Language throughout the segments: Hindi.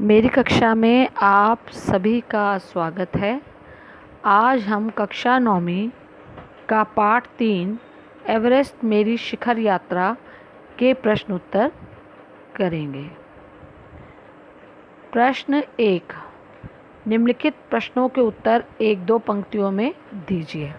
मेरी कक्षा में आप सभी का स्वागत है। आज हम कक्षा 9वीं का पाठ 3 एवरेस्ट मेरी शिखर यात्रा के प्रश्न उत्तर करेंगे। प्रश्न 1, निम्नलिखित प्रश्नों के उत्तर 1-2 पंक्तियों में दीजिए।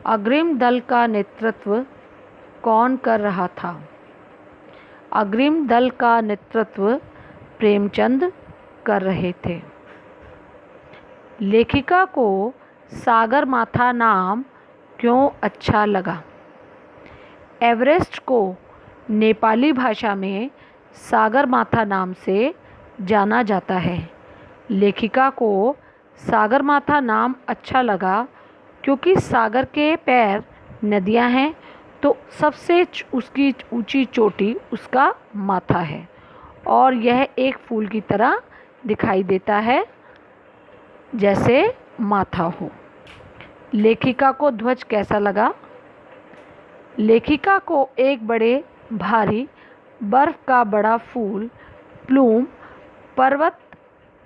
अग्रिम दल का नेतृत्व कौन कर रहा था? अग्रिम दल का नेतृत्व प्रेमचंद कर रहे थे। लेखिका को सागरमाथा नाम क्यों अच्छा लगा? एवरेस्ट को नेपाली भाषा में सागरमाथा नाम से जाना जाता है। लेखिका को सागरमाथा नाम अच्छा लगा क्योंकि सागर के पैर नदियां हैं, तो सबसे उसकी ऊंची चोटी उसका माथा है और यह एक फूल की तरह दिखाई देता है, जैसे माथा हो। लेखिका को ध्वज कैसा लगा? लेखिका को एक बड़े भारी बर्फ का बड़ा फूल प्लूम पर्वत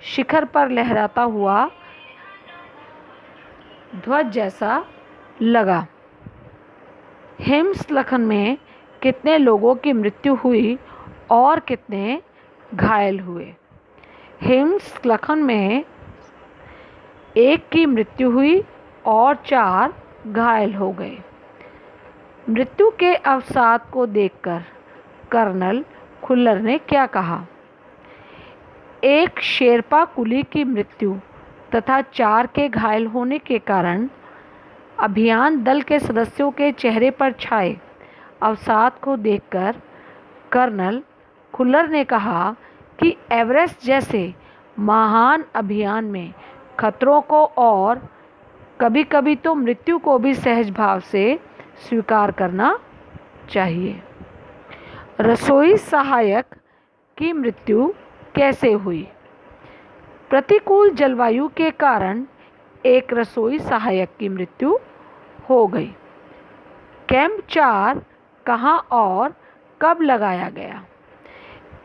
शिखर पर लहराता हुआ ध्वज जैसा लगा। हिमस्खलन में कितने लोगों की मृत्यु हुई और कितने घायल हुए? हिमस्खलन में 1 की मृत्यु हुई और 4 घायल हो गए। मृत्यु के अवसाद को देखकर कर्नल खुल्लर ने क्या कहा? एक शेरपा कुली की मृत्यु तथा 4 के घायल होने के कारण अभियान दल के सदस्यों के चेहरे पर छाए अवसाद को देखकर कर्नल खुल्लर ने कहा कि एवरेस्ट जैसे महान अभियान में खतरों को और कभी-कभी तो मृत्यु को भी सहज भाव से स्वीकार करना चाहिए। रसोई सहायक की मृत्यु कैसे हुई? प्रतिकूल जलवायु के कारण एक रसोई सहायक की मृत्यु हो गई। कैंप 4 कहाँ और कब लगाया गया?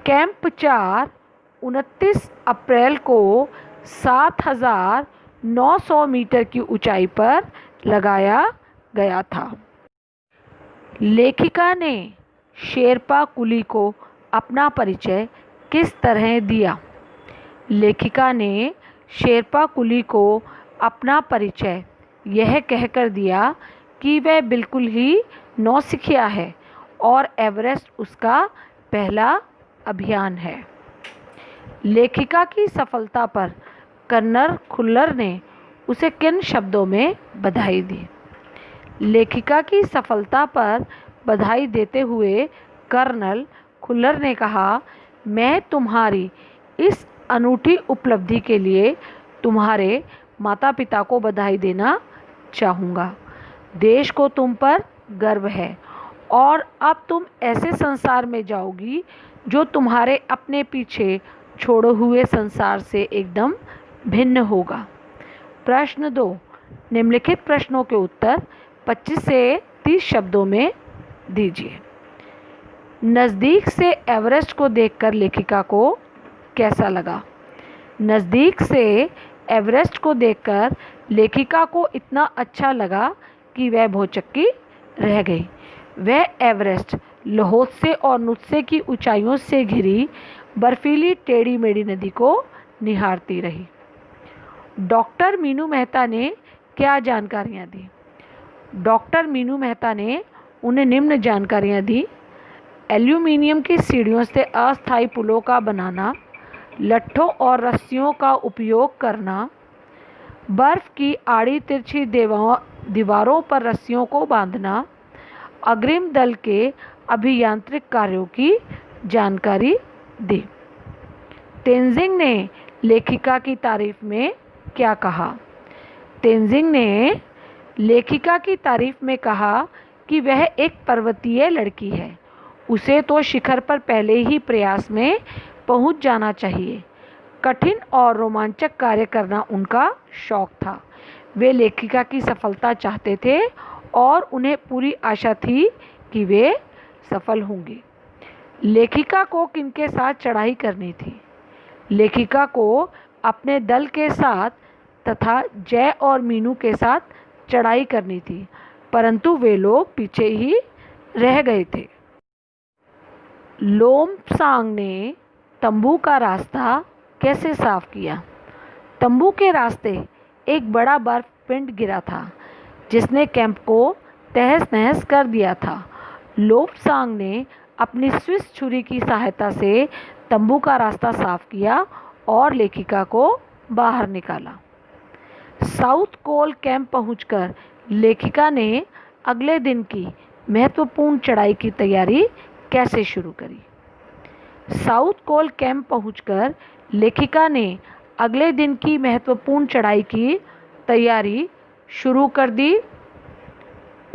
कैंप 4 29 अप्रैल को 7,900 मीटर की ऊंचाई पर लगाया गया था। लेखिका ने शेरपा कुली को अपना परिचय किस तरह दिया? लेखिका ने शेरपा कुली को अपना परिचय यह कहकर दिया कि वह बिल्कुल ही नौसिखिया है और एवरेस्ट उसका पहला अभियान है। लेखिका की सफलता पर कर्नल खुल्लर ने उसे किन शब्दों में बधाई दी? लेखिका की सफलता पर बधाई देते हुए कर्नल खुल्लर ने कहा, मैं तुम्हारी इस अनूठी उपलब्धि के लिए तुम्हारे माता पिता को बधाई देना चाहूँगा। देश को तुम पर गर्व है और अब तुम ऐसे संसार में जाओगी जो तुम्हारे अपने पीछे छोड़े हुए संसार से एकदम भिन्न होगा। प्रश्न 2, निम्नलिखित प्रश्नों के उत्तर 25 से 30 शब्दों में दीजिए। नज़दीक से एवरेस्ट को देखकर लेखिका को कैसा लगा? नज़दीक से एवरेस्ट को देखकर लेखिका को इतना अच्छा लगा कि वह भौचक्की रह गई। वह एवरेस्ट लहोत्से और नुत्से की ऊंचाइयों से घिरी बर्फीली टेढ़ी मेढ़ी नदी को निहारती रही। डॉक्टर मीनू मेहता ने क्या जानकारियां दी? डॉक्टर मीनू मेहता ने उन्हें निम्न जानकारियां दी। एल्यूमीनियम की सीढ़ियों से अस्थायी पुलों का बनाना, लट्ठों और रस्सियों का उपयोग करना, बर्फ की आड़ी तिरछी दीवारों पर रस्सियों को बांधना, अग्रिम दल के अभियांत्रिक कार्यों की जानकारी दी। तेंजिंग ने लेखिका की तारीफ में क्या कहा? तेंजिंग ने लेखिका की तारीफ में कहा कि वह एक पर्वतीय लड़की है, उसे तो शिखर पर पहले ही प्रयास में पहुंच जाना चाहिए। कठिन और रोमांचक कार्य करना उनका शौक था। वे लेखिका की सफलता चाहते थे और उन्हें पूरी आशा थी कि वे सफल होंगी। लेखिका को किनके साथ चढ़ाई करनी थी? लेखिका को अपने दल के साथ तथा जय और मीनू के साथ चढ़ाई करनी थी, परंतु वे लोग पीछे ही रह गए थे। लोमसांग ने तंबू का रास्ता कैसे साफ किया? तंबू के रास्ते एक बड़ा बर्फ पिंड गिरा था, जिसने कैंप को तहस नहस कर दिया था। लोमसांग ने अपनी स्विस छुरी की सहायता से तंबू का रास्ता साफ किया और लेखिका को बाहर निकाला। साउथ कोल कैंप पहुंचकर लेखिका ने अगले दिन की महत्वपूर्ण चढ़ाई की तैयारी कैसे शुरू करी? साउथ कोल कैंप पहुंचकर लेखिका ने अगले दिन की महत्वपूर्ण चढ़ाई की तैयारी शुरू कर दी।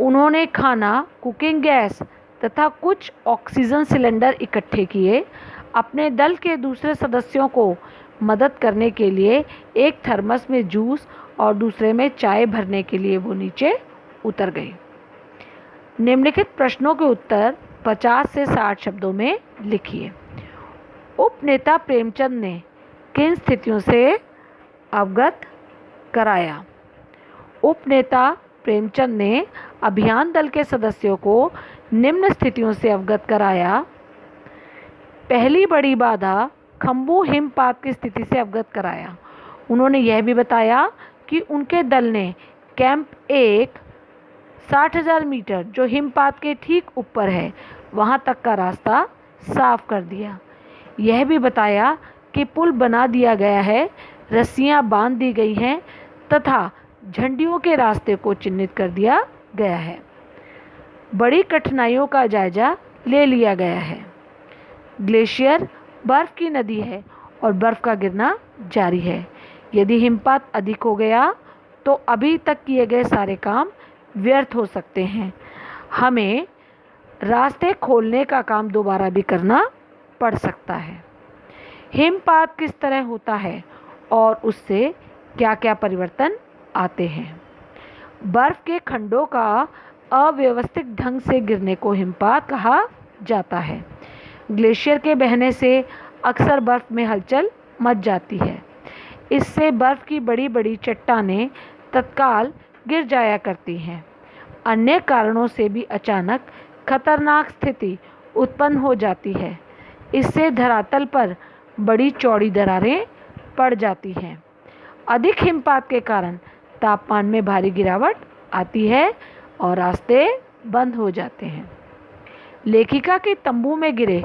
उन्होंने खाना, कुकिंग गैस तथा कुछ ऑक्सीजन सिलेंडर इकट्ठे किए। अपने दल के दूसरे सदस्यों को मदद करने के लिए एक थर्मस में जूस और दूसरे में चाय भरने के लिए वो नीचे उतर गए। निम्नलिखित प्रश्नों के उत्तर 50 से 60 शब्दों में लिखिए। उपनेता प्रेमचंद ने किन स्थितियों से अवगत कराया? उपनेता प्रेमचंद ने अभियान दल के सदस्यों को निम्न स्थितियों से अवगत कराया। पहली बड़ी बाधा खम्बू हिमपात की स्थिति से अवगत कराया। उन्होंने यह भी बताया कि उनके दल ने कैंप 1 60,000 मीटर जो हिमपात के ठीक ऊपर है वहां तक का रास्ता साफ कर दिया। यह भी बताया कि पुल बना दिया गया है, रस्सियां बांध दी गई हैं तथा झंडियों के रास्ते को चिन्हित कर दिया गया है। बड़ी कठिनाइयों का जायजा ले लिया गया है। ग्लेशियर बर्फ की नदी है और बर्फ का गिरना जारी है। यदि हिमपात अधिक हो गया तो अभी तक किए गए सारे काम व्यर्थ हो सकते हैं। हमें रास्ते खोलने का काम दोबारा भी करना पड़ सकता है। हिमपात किस तरह होता है और उससे क्या क्या परिवर्तन आते हैं? बर्फ के खंडों का अव्यवस्थित ढंग से गिरने को हिमपात कहा जाता है। ग्लेशियर के बहने से अक्सर बर्फ में हलचल मच जाती है। इससे बर्फ की बड़ी बड़ी चट्टानें तत्काल गिर जाया करती हैं। अन्य कारणों से भी अचानक खतरनाक स्थिति उत्पन्न हो जाती है। इससे धरातल पर बड़ी चौड़ी दरारें पड़ जाती हैं। अधिक हिमपात के कारण तापमान में भारी गिरावट आती है और रास्ते बंद हो जाते हैं। लेखिका के तंबू में गिरे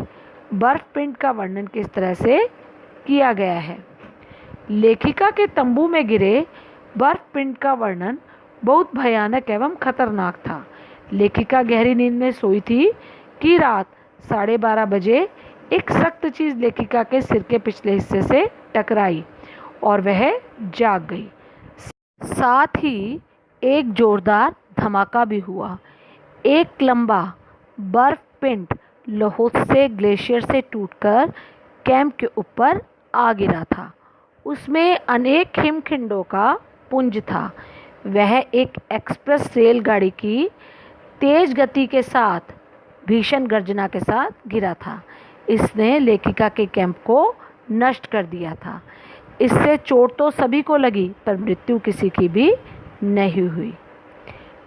बर्फ पिंड का वर्णन किस तरह से किया गया है? लेखिका के तंबू में गिरे बर्फ पिंड का वर्णन बहुत भयानक एवं खतरनाक था। लेखिका गहरी नींद में सोई थी कि रात 12:30 बजे एक सख्त चीज लेखिका के सिर के पिछले हिस्से से टकराई और वह जाग गई। साथ ही एक जोरदार धमाका भी हुआ। एक लंबा बर्फ पिंड लाओत्से ग्लेशियर से टूटकर कैंप के ऊपर आ गिरा था। उसमें अनेक हिमखंडों का पुंज था। वह एक एक्सप्रेस रेलगाड़ी की तेज गति के साथ भीषण गर्जना के साथ गिरा था। इसने लेखिका के कैंप को नष्ट कर दिया था। इससे चोट तो सभी को लगी पर मृत्यु किसी की भी नहीं हुई।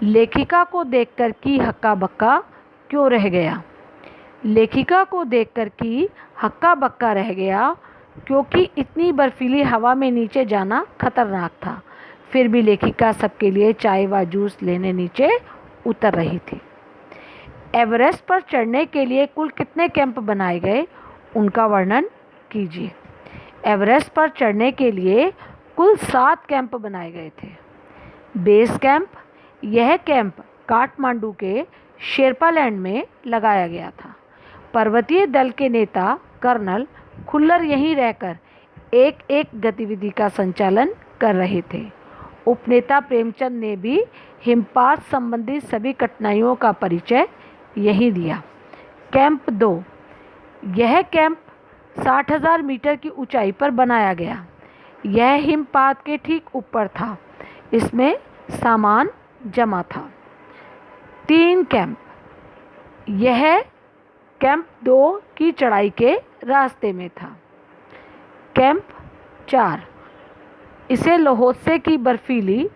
लेखिका को देखकर कि हक्का बक्का क्यों रह गया? लेखिका को देखकर कि हक्का बक्का रह गया क्योंकि इतनी बर्फीली हवा में नीचे जाना खतरनाक था। फिर भी लेखिका सबके लिए चाय व जूस लेने नीचे उतर रही थी। एवरेस्ट पर चढ़ने के लिए कुल कितने कैंप बनाए गए, उनका वर्णन कीजिए। एवरेस्ट पर चढ़ने के लिए कुल 7 कैंप बनाए गए थे। बेस कैंप, यह कैंप काठमांडू के शेरपा लैंड में लगाया गया था। पर्वतीय दल के नेता कर्नल खुल्लर यहीं रहकर एक एक गतिविधि का संचालन कर रहे थे। उपनेता प्रेमचंद ने भी हिमपात संबंधी सभी कठिनाइयों का परिचय यहीं दिया। कैंप 2, यह कैंप 60,000 मीटर की ऊंचाई पर बनाया गया। यह हिमपात के ठीक ऊपर था। इसमें सामान जमा था। 3 कैंप, यह कैंप 2 की चढ़ाई के रास्ते में था। कैंप 4, इसे लहोत्से की बर्फीली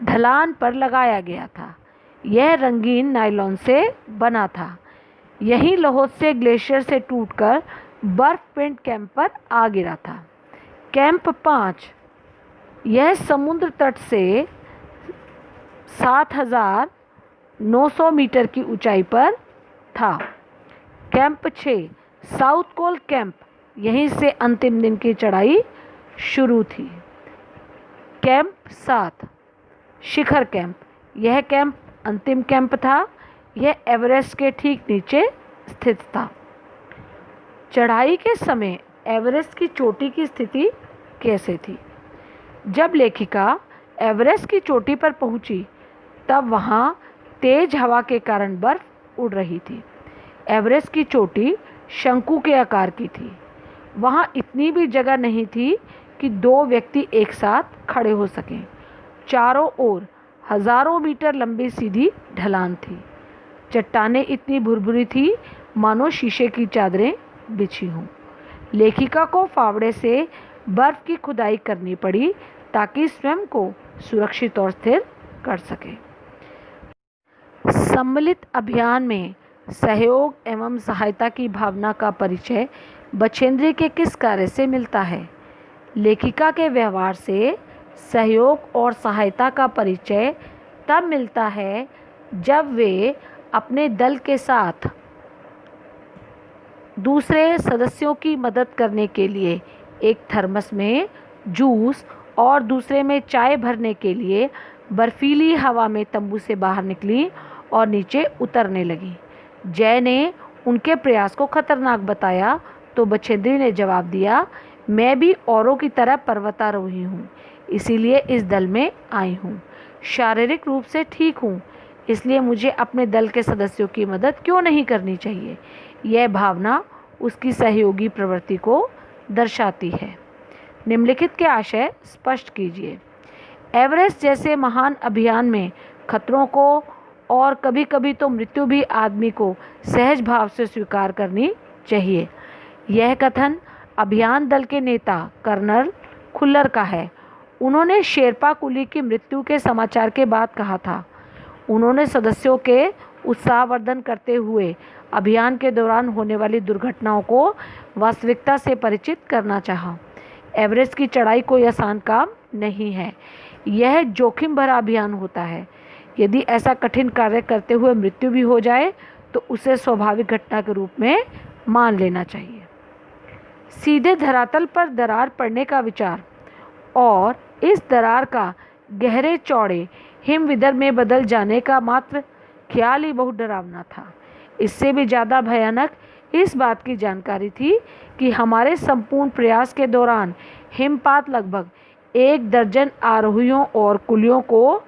ढलान पर लगाया गया था। यह रंगीन नायलॉन से बना था। यही लहोत्से ग्लेशियर से टूटकर बर्फ पिंड कैंप पर आ गिरा था। कैंप 5, यह समुद्र तट से 7,900 मीटर की ऊंचाई पर था। कैंप 6, साउथ कोल कैंप, यहीं से अंतिम दिन की चढ़ाई शुरू थी। कैंप 7, शिखर कैंप, यह कैंप अंतिम कैंप था। यह एवरेस्ट के ठीक नीचे स्थित था। चढ़ाई के समय एवरेस्ट की चोटी की स्थिति कैसे थी? जब लेखिका एवरेस्ट की चोटी पर पहुंची तब वहां तेज हवा के कारण बर्फ उड़ रही थी। एवरेस्ट की चोटी शंकु के आकार की थी। वहां इतनी भी जगह नहीं थी कि 2 व्यक्ति एक साथ खड़े हो सकें। चारों ओर हजारों मीटर लंबी सीधी ढलान थी। चट्टानें इतनी भुरभुरी थी मानो शीशे की चादरें बिछी हों। लेखिका को फावड़े से बर्फ की खुदाई करनी पड़ी ताकि स्वयं को सुरक्षित और स्थिर कर सके। सम्मिलित अभियान में सहयोग एवं सहायता की भावना का परिचय बछेंद्री के किस कार्य से मिलता है? लेखिका के व्यवहार से सहयोग और सहायता का परिचय तब मिलता है जब वे अपने दल के साथ दूसरे सदस्यों की मदद करने के लिए एक थर्मस में जूस और दूसरे में चाय भरने के लिए बर्फीली हवा में तंबू से बाहर निकली और नीचे उतरने लगी। जय ने उनके प्रयास को खतरनाक बताया तो बछेंद्री ने जवाब दिया, मैं भी औरों की तरह पर्वतारोही हूँ, इसीलिए इस दल में आई हूँ। शारीरिक रूप से ठीक हूँ, इसलिए मुझे अपने दल के सदस्यों की मदद क्यों नहीं करनी चाहिए? यह भावना उसकी सहयोगी प्रवृत्ति को दर्शाती है। निम्नलिखित के आशय स्पष्ट कीजिए। एवरेस्ट जैसे महान अभियान में खतरों को और कभी कभी तो मृत्यु भी आदमी को सहज भाव से स्वीकार करनी चाहिए। यह कथन अभियान दल के नेता कर्नल खुल्लर का है। उन्होंने शेरपा कुली की मृत्यु के समाचार के बाद कहा था। उन्होंने सदस्यों के उत्साहवर्धन करते हुए अभियान के दौरान होने वाली दुर्घटनाओं को वास्तविकता से परिचित करना चाहा। एवरेस्ट की चढ़ाई कोई आसान काम नहीं है। यह जोखिम भरा अभियान होता है। यदि ऐसा कठिन कार्य करते हुए मृत्यु भी हो जाए तो उसे स्वाभाविक घटना के रूप में मान लेना चाहिए। सीधे धरातल पर दरार पड़ने का विचार और इस दरार का गहरे चौड़े हिमविदर में बदल जाने का मात्र ख्याल ही बहुत डरावना था। इससे भी ज़्यादा भयानक इस बात की जानकारी थी कि हमारे संपूर्ण प्रयास के दौरान हिमपात लगभग 1 दर्जन आरोहियों और कुलियों को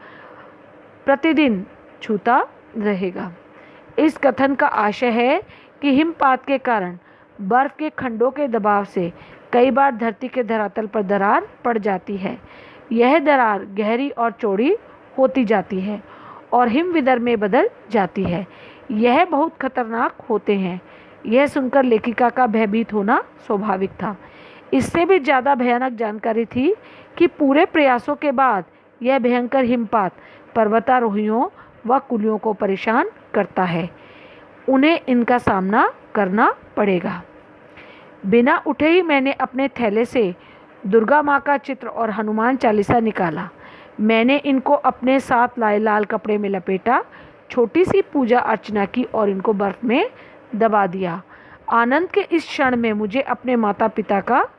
प्रतिदिन छूता रहेगा। इस कथन का आशय है कि हिमपात के कारण बर्फ के खंडों के दबाव से कई बार धरती के धरातल पर दरार पड़ जाती है। यह दरार गहरी और चौड़ी होती जाती है और हिमविदर में बदल जाती है। यह बहुत खतरनाक होते हैं। यह सुनकर लेखिका का भयभीत होना स्वाभाविक था। इससे भी ज़्यादा भयानक जानकारी थी कि पूरे प्रयासों के बाद यह भयंकर हिमपात पर्वतारोहियों व कुलियों को परेशान करता है। उन्हें इनका सामना करना पड़ेगा। बिना उठे ही मैंने अपने थैले से दुर्गा माँ का चित्र और हनुमान चालीसा निकाला। मैंने इनको अपने साथ लाए लाल कपड़े में लपेटा, छोटी सी पूजा अर्चना की और इनको बर्फ में दबा दिया। आनंद के इस क्षण में मुझे अपने माता पिता का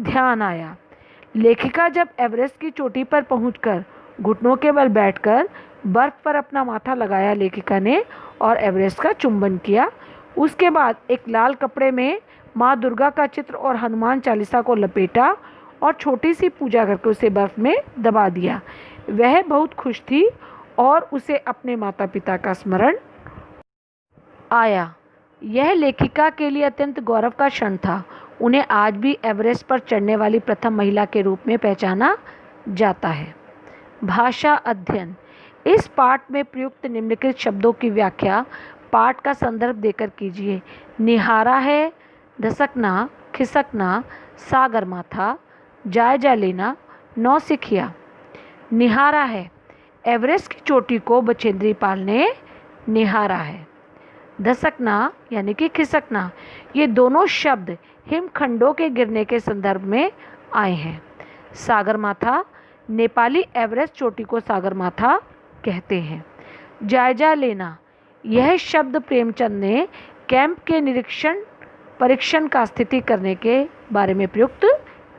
ध्यान आया। लेखिका जब एवरेस्ट की चोटी पर पहुंचकर घुटनों के बल बैठकर बर्फ पर अपना माथा लगाया लेखिका ने और एवरेस्ट का चुंबन किया। उसके बाद एक लाल कपड़े में माँ दुर्गा का चित्र और हनुमान चालीसा को लपेटा और छोटी सी पूजा करके उसे बर्फ में दबा दिया। वह बहुत खुश थी और उसे अपने माता पिता का स्मरण आया। यह लेखिका के लिए अत्यंत गौरव का क्षण था। उन्हें आज भी एवरेस्ट पर चढ़ने वाली प्रथम महिला के रूप में पहचाना जाता है। भाषा अध्ययन। इस पाठ में प्रयुक्त निम्नलिखित शब्दों की व्याख्या पाठ का संदर्भ देकर कीजिए। निहारा है, धसकना, खिसकना, सागरमाथा, जायजा लेना, नौसिखिया। निहारा है, एवरेस्ट की चोटी को बचेंद्री पाल ने निहारा है। धसकना यानी कि खिसकना, ये दोनों शब्द हिमखंडों के गिरने के संदर्भ में आए हैं। सागरमाथा, नेपाली एवरेस्ट चोटी को सागरमाथा कहते हैं। जायजा लेना, यह शब्द प्रेमचंद ने कैंप के परीक्षण का स्थिति करने के बारे में प्रयुक्त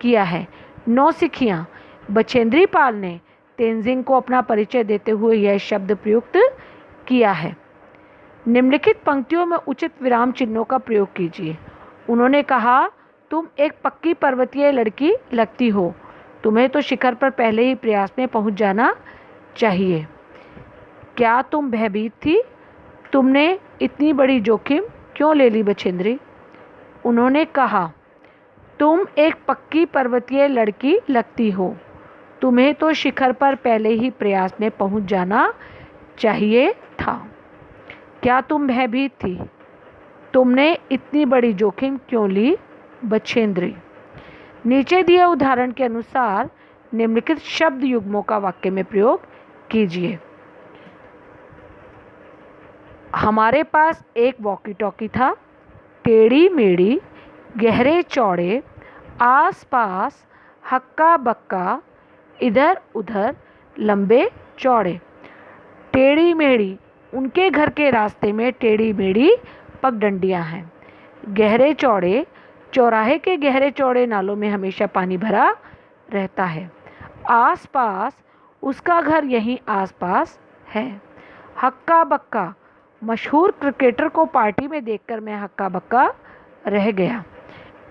किया है। नौसिखियाँ, बचेंद्री पाल ने तेंजिंग को अपना परिचय देते हुए यह शब्द प्रयुक्त किया है। निम्नलिखित पंक्तियों में उचित विराम चिन्हों का प्रयोग कीजिए। उन्होंने कहा, तुम एक पक्की पर्वतीय लड़की लगती हो, तुम्हें तो शिखर पर पहले ही प्रयास में पहुंच जाना चाहिए। क्या तुम भयभीत थी? तुमने इतनी बड़ी जोखिम क्यों ले ली बचेंद्री? उन्होंने कहा, तुम एक पक्की पर्वतीय लड़की लगती हो, तुम्हें तो शिखर पर पहले ही प्रयास में पहुंच जाना चाहिए था। क्या तुम भयभीत थी? तुमने इतनी बड़ी जोखिम क्यों ली बचेंद्री? नीचे दिए उदाहरण के अनुसार निम्नलिखित शब्द युग्मों का वाक्य में प्रयोग कीजिए। हमारे पास एक वॉकी टॉकी था, टेढ़ी मेढ़ी, गहरे चौड़े, आस पास, हक्का बक्का, इधर उधर, लंबे चौड़े। टेढ़ी मेढ़ी, उनके घर के रास्ते में टेढ़ी मेढ़ी पगडंडियाँ हैं। गहरे चौड़े, चौराहे के गहरे चौड़े नालों में हमेशा पानी भरा रहता है। आस पास, उसका घर यहीं आस पास है। हक्का बक्का, मशहूर क्रिकेटर को पार्टी में देखकर मैं हक्का बक्का रह गया।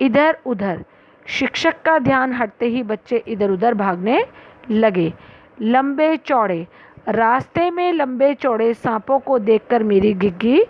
इधर उधर, शिक्षक का ध्यान हटते ही बच्चे इधर उधर भागने लगे। लंबे चौड़े, रास्ते में लंबे चौड़े सांपों को देखकर मेरी घिघी